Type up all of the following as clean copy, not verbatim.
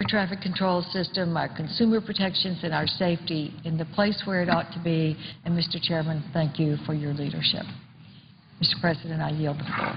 traffic control system, our consumer protections, and our safety in the place where it ought to be. And, Mr. Chairman, thank you for your leadership. Mr. President, I yield the floor.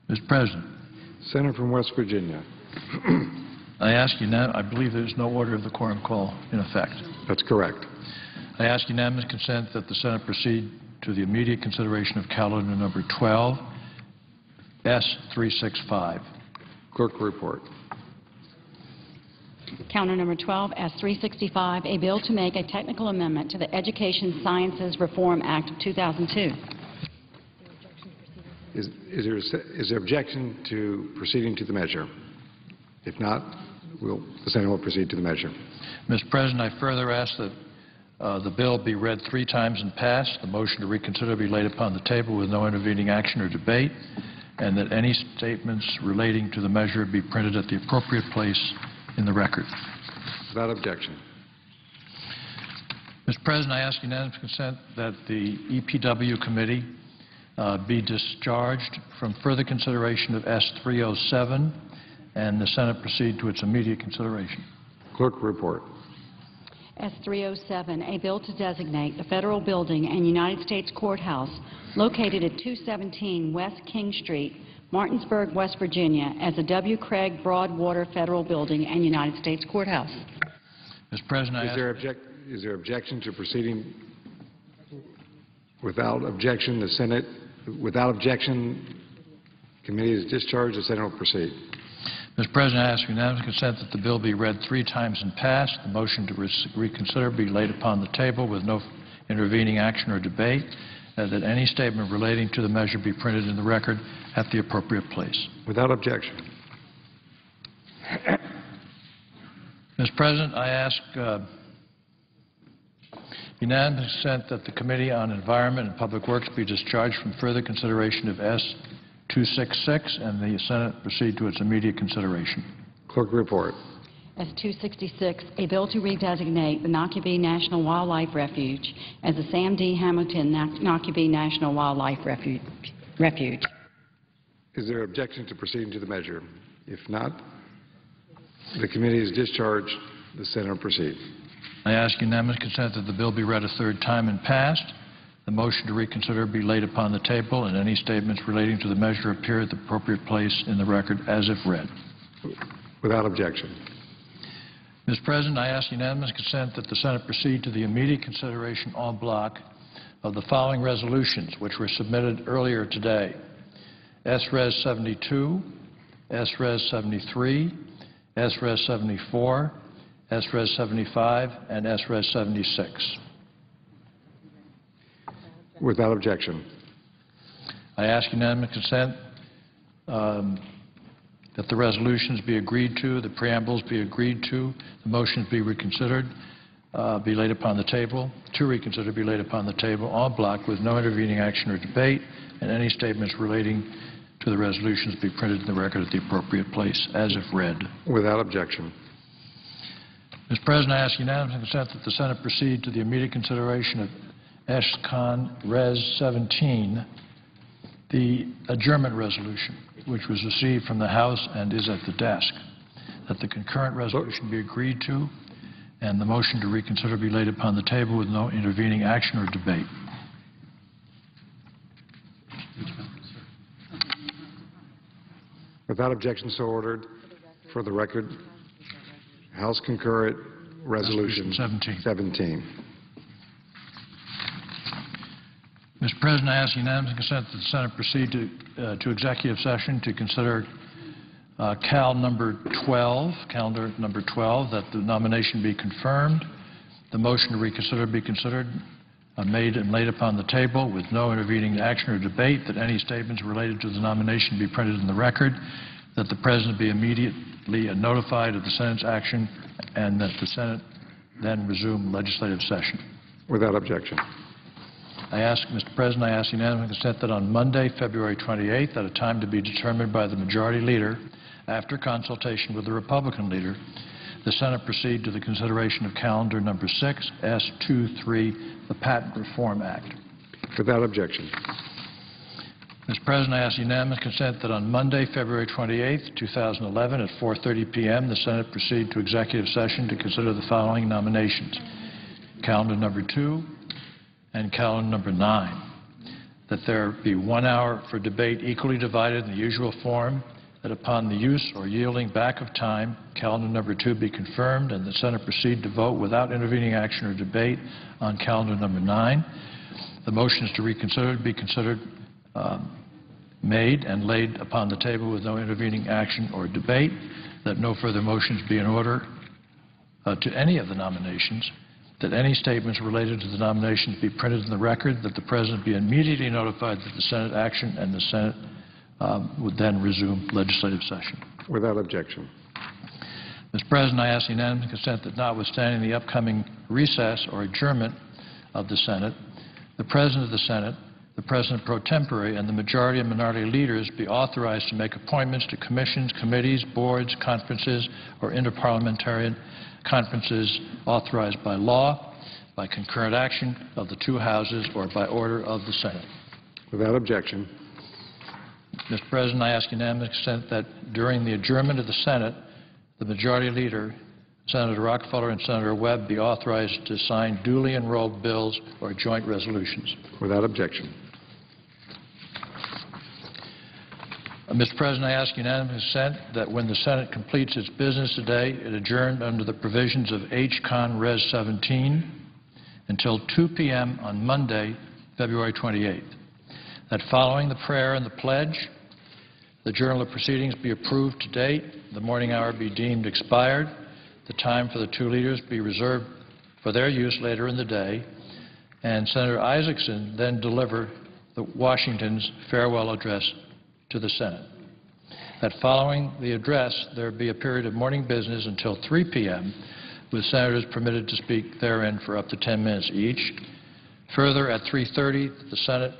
Mr. President. Senator from West Virginia. I ask you now, I believe there is no order of the quorum call in effect. That's correct. I ask unanimous consent that the Senate proceed to the immediate consideration of calendar number 12, S365. Clerk report. Calendar number 12, S365, a bill to make a technical amendment to the Education Sciences Reform Act of 2002. Is there objection to proceeding to the measure? If not, the Senate will proceed to the measure. Mr. President, I further ask that the bill be read 3 times and passed, the motion to reconsider be laid upon the table with no intervening action or debate, and that any statements relating to the measure be printed at the appropriate place in the record. Without objection. Mr. President, I ask unanimous consent that the EPW committee be discharged from further consideration of S307 and the Senate proceed to its immediate consideration. Clerk report. S307, a bill to designate the Federal Building and United States Courthouse located at 217 West King Street, Martinsburg, West Virginia, as the W. Craig Broadwater Federal Building and United States Courthouse. Mr. President, is there objection to proceeding without objection? The Senate, without objection, committee is discharged. The Senate will proceed. Mr. President, I ask unanimous consent that the bill be read 3 times and passed, the motion to reconsider be laid upon the table with no intervening action or debate, and that any statement relating to the measure be printed in the record at the appropriate place. Without objection. Mr. President, I ask unanimous consent that the Committee on Environment and Public Works be discharged from further consideration of S266 and the Senate proceed to its immediate consideration. Clerk report. S266, a bill to redesignate the Nockabee National Wildlife Refuge as the Sam D. Hamilton Nockabee National Wildlife Refuge. Is there objection to proceeding to the measure? If not, the committee is discharged. The Senate will proceed. I ask unanimous consent that the bill be read a 3rd time and passed, the motion to reconsider be laid upon the table, and any statements relating to the measure appear at the appropriate place in the record as if read. Without objection. Mr. President, I ask unanimous consent that the Senate proceed to the immediate consideration en bloc of the following resolutions, which were submitted earlier today: S-Res 72, S-Res 73, S-Res 74, S-Res 75, and S-Res 76. Without objection. I ask unanimous consent that the resolutions be agreed to, the preambles be agreed to, the motions be reconsidered, be laid upon the table, to reconsider be laid upon the table en bloc with no intervening action or debate, and any statements relating to the resolutions be printed in the record at the appropriate place as if read. Without objection. Mr. President, I ask unanimous consent that the Senate proceed to the immediate consideration of S-Con Res 17, the adjournment resolution, which was received from the House and is at the desk, that the concurrent resolution be agreed to, and the motion to reconsider be laid upon the table with no intervening action or debate. Without objection, so ordered. For the record, House concurrent resolution 17. Mr. President, I ask unanimous consent that the Senate proceed to executive session to consider calendar number 12, that the nomination be confirmed, the motion to reconsider be considered, made and laid upon the table with no intervening action or debate, that any statements related to the nomination be printed in the record, that the President be immediately notified of the Senate's action, and that the Senate then resume legislative session. Without objection. Mr. President, I ask unanimous consent that on Monday, February 28th, at a time to be determined by the Majority Leader, after consultation with the Republican Leader, the Senate proceed to the consideration of calendar number 6, S-23, the Patent Reform Act. Without objection. Mr. President, I ask unanimous consent that on Monday, February 28th, 2011, at 4:30 p.m., the Senate proceed to executive session to consider the following nominations: calendar number 2, and calendar number 9, that there be 1 hour for debate equally divided in the usual form, that upon the use or yielding back of time, calendar number 2 be confirmed, and the Senate proceed to vote without intervening action or debate on calendar number 9. The motions to reconsider be considered made and laid upon the table with no intervening action or debate, that no further motions be in order to any of the nominations, that any statements related to the nominations be printed in the record, that the President be immediately notified that the Senate action, and the Senate would then resume legislative session. Without objection. Mr. President, I ask unanimous consent that notwithstanding the upcoming recess or adjournment of the Senate, the President of the Senate, the President pro tempore, and the majority and minority leaders be authorized to make appointments to commissions, committees, boards, conferences, or interparliamentarian conferences authorized by law, by concurrent action of the two houses, or by order of the Senate. Without objection. Mr. President, I ask unanimous consent that during the adjournment of the Senate, the Majority Leader, Senator Rockefeller and Senator Webb, be authorized to sign duly enrolled bills or joint resolutions. Without objection. Mr. President, I ask unanimous consent that when the Senate completes its business today, it adjourn under the provisions of H-Con Res 17 until 2 p.m. on Monday, February 28th. That following the prayer and the pledge, the Journal of Proceedings be approved to date, the morning hour be deemed expired, the time for the two leaders be reserved for their use later in the day, and Senator Isaacson then deliver Washington's farewell address to the Senate. That following the address, there be a period of morning business until 3 p.m., with senators permitted to speak therein for up to 10 minutes each. Further, at 3:30, the Senate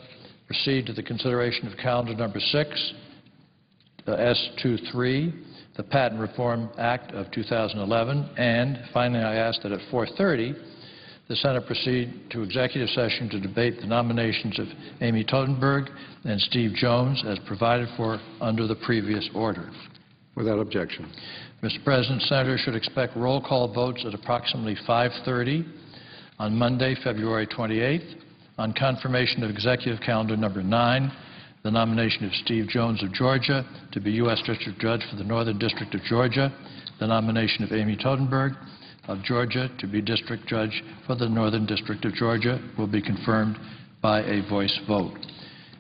proceed to the consideration of calendar number 6, the S-23, the Patent Reform Act of 2011, and finally I ask that at 4:30, the Senate proceed to executive session to debate the nominations of Amy Totenberg and Steve Jones as provided for under the previous order. Without objection. Mr. President, senators should expect roll call votes at approximately 5:30 on Monday, February 28th, On confirmation of Executive Calendar Number 9, the nomination of Steve Jones of Georgia to be U.S. District Judge for the Northern District of Georgia, the nomination of Amy Totenberg of Georgia to be District Judge for the Northern District of Georgia will be confirmed by a voice vote.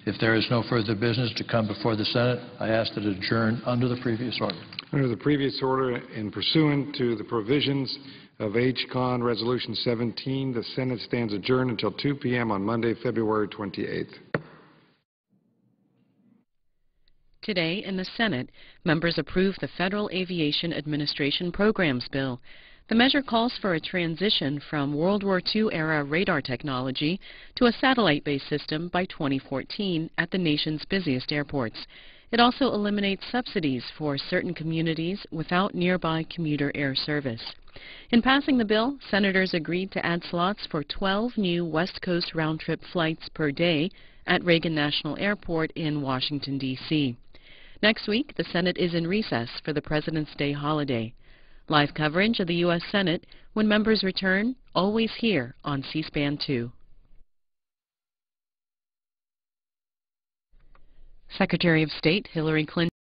If there is no further business to come before the Senate, I ask that it adjourn under the previous order. Under the previous order and pursuant to the provisions of H-Con Resolution 17, the Senate stands adjourned until 2 p.m. on Monday, February 28th. Today in the Senate, members approved the Federal Aviation Administration Programs Bill. The measure calls for a transition from World War II-era radar technology to a satellite-based system by 2014 at the nation's busiest airports. It also eliminates subsidies for certain communities without nearby commuter air service. In passing the bill, senators agreed to add slots for 12 new West Coast round-trip flights per day at Reagan National Airport in Washington, D.C. Next week, the Senate is in recess for the President's Day holiday. Live coverage of the U.S. Senate when members return, always here on C-SPAN 2. Secretary of State Hillary Clinton